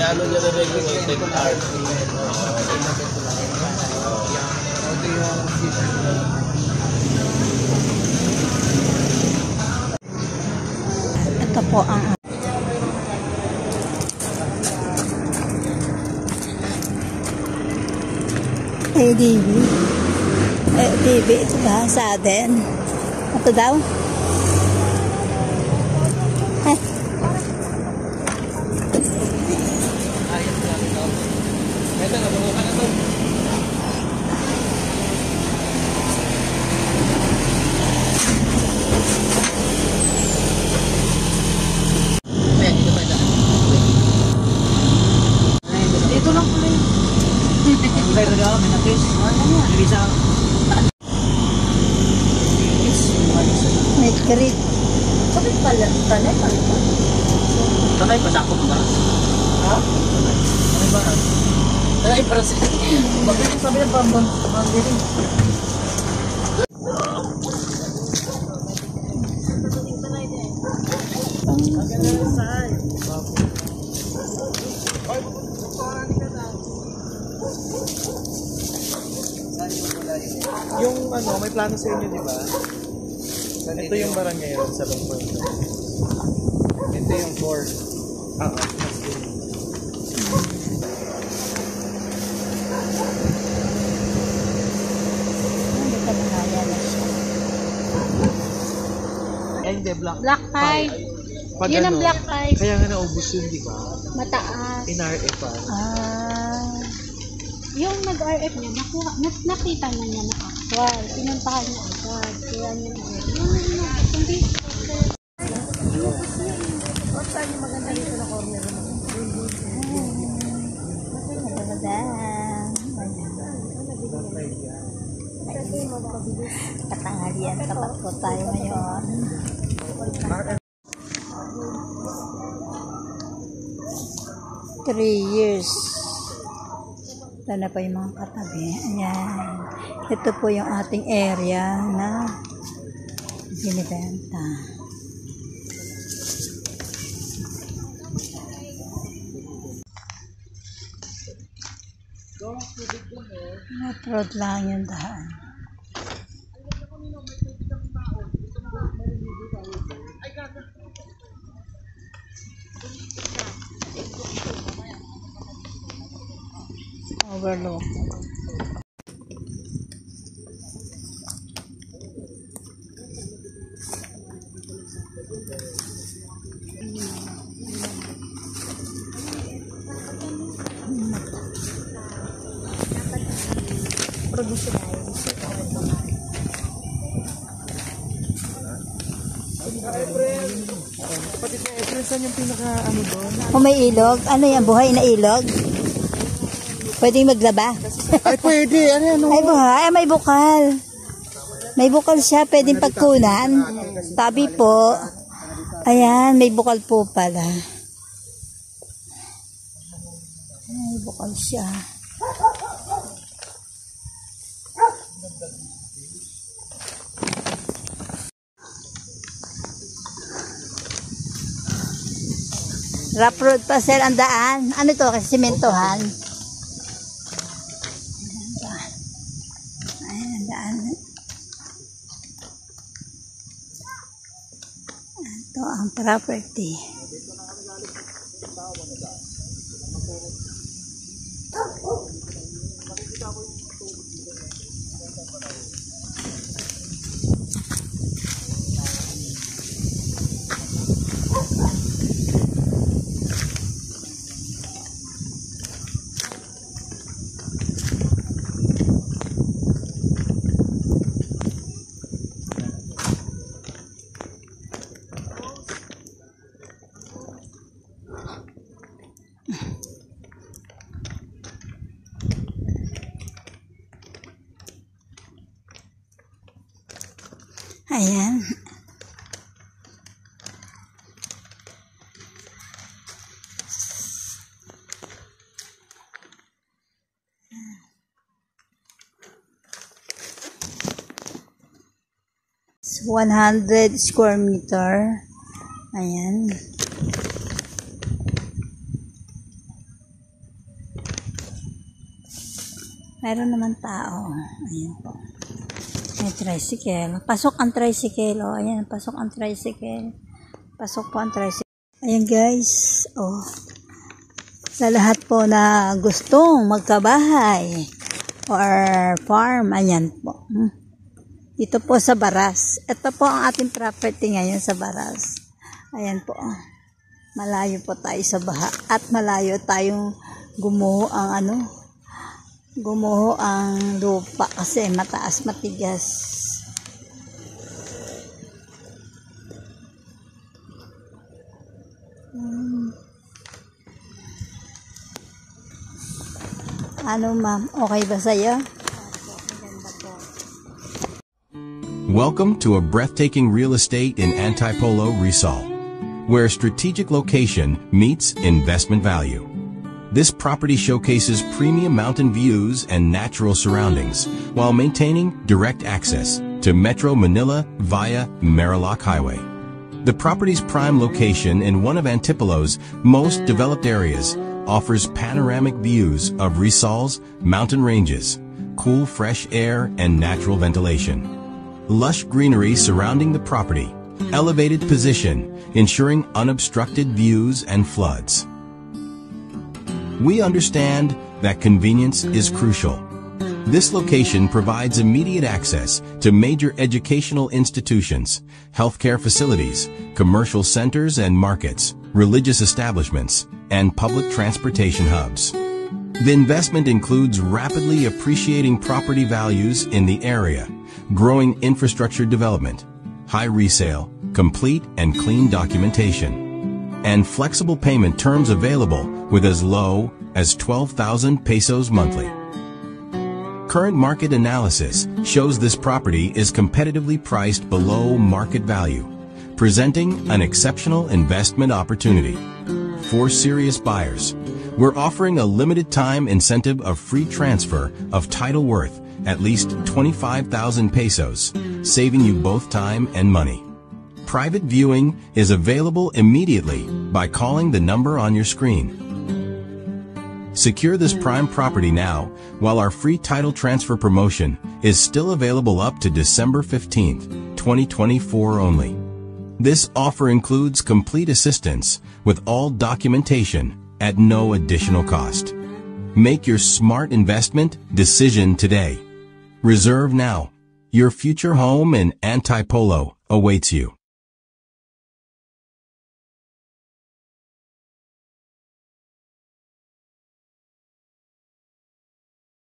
Ano niya na regulated art. Ito po ang ADV. ADV ito ba sa atin? Ito daw? Dito lang pala yun. May regalo, may nakis. May karit. Bakit pala? Tanay pala ba? Tanay pa sa ako ba? Ha? Tanay ba? Tanay para sa... Bakit sabi ng pambang dito? Yung ano, may plano sa inyo, di ba? Ito yung barangay ron sa Longport. Ito yung 4. Ay, hindi, Black tie. Pag Yun ang ano, black tie. kaya nga naubos yun, di ba? Mataas. In RF pa. Yung nag-RF niya, nakita na niya na actual. Pinuntahan niya agad. Kaya niya hindi. Saan yung maganda dito na corner? Katanghalian, tapat po tayo ngayon. 3 years. Ito na po yung mga katabi. Ayan. Ito po yung ating area na binibenta. Road lang yung daan. Overlook. Kapatid na Efren, saan yung pinaka ano doon? Kung may ilog, ano yan, buhay na ilog? Pwedeng maglaba? Ay, pwede. Ano? Ay, buhay. Ay, may bukal. May bukal siya, pwedeng pagkunan. Tabi po. Ayan, may bukal po pala. May bukal siya. Rough road pa, sir, ang daan. Ano ito? Kasi simentohan. Ayan, ang daan. Ito ang property. Ayan. It's 100 square meter. Ayan. Meron naman tao. Ayan po. May tricycle. Pasok ang tricycle. Oh, ayan, pasok ang tricycle. Pasok po ang tricycle. Ayan guys. Oh. Sa lahat po na gustong magkabahay or farm, ayan po. Dito po sa Baras. Ito po ang ating property ngayon sa Baras. Ayan po. Malayo po tayo sa baha at malayo tayong gumuho ang lupa kasi mataas, matigas. Ano ma'am, okay ba sa'yo? Welcome to a breathtaking real estate in Antipolo, Rizal, where strategic location meets investment value. This property showcases premium mountain views and natural surroundings while maintaining direct access to Metro Manila via Marilac Highway. The property's prime location in one of Antipolo's most developed areas offers panoramic views of Rizal's mountain ranges, cool fresh air and natural ventilation. Lush greenery surrounding the property, elevated position, ensuring unobstructed views and floods. We understand that convenience is crucial. This location provides immediate access to major educational institutions, healthcare facilities, commercial centers and markets, religious establishments, and public transportation hubs. The investment includes rapidly appreciating property values in the area, growing infrastructure development, high resale, complete and clean documentation, and flexible payment terms available with as low as 12,000 pesos monthly. Current market analysis shows this property is competitively priced below market value, presenting an exceptional investment opportunity. For serious buyers, we're offering a limited time incentive of free transfer of title worth at least 25,000 pesos, saving you both time and money. Private viewing is available immediately by calling the number on your screen. Secure this prime property now while our free title transfer promotion is still available up to December 15th, 2024 only. This offer includes complete assistance with all documentation at no additional cost. Make your smart investment decision today. Reserve now. Your future home in Antipolo awaits you.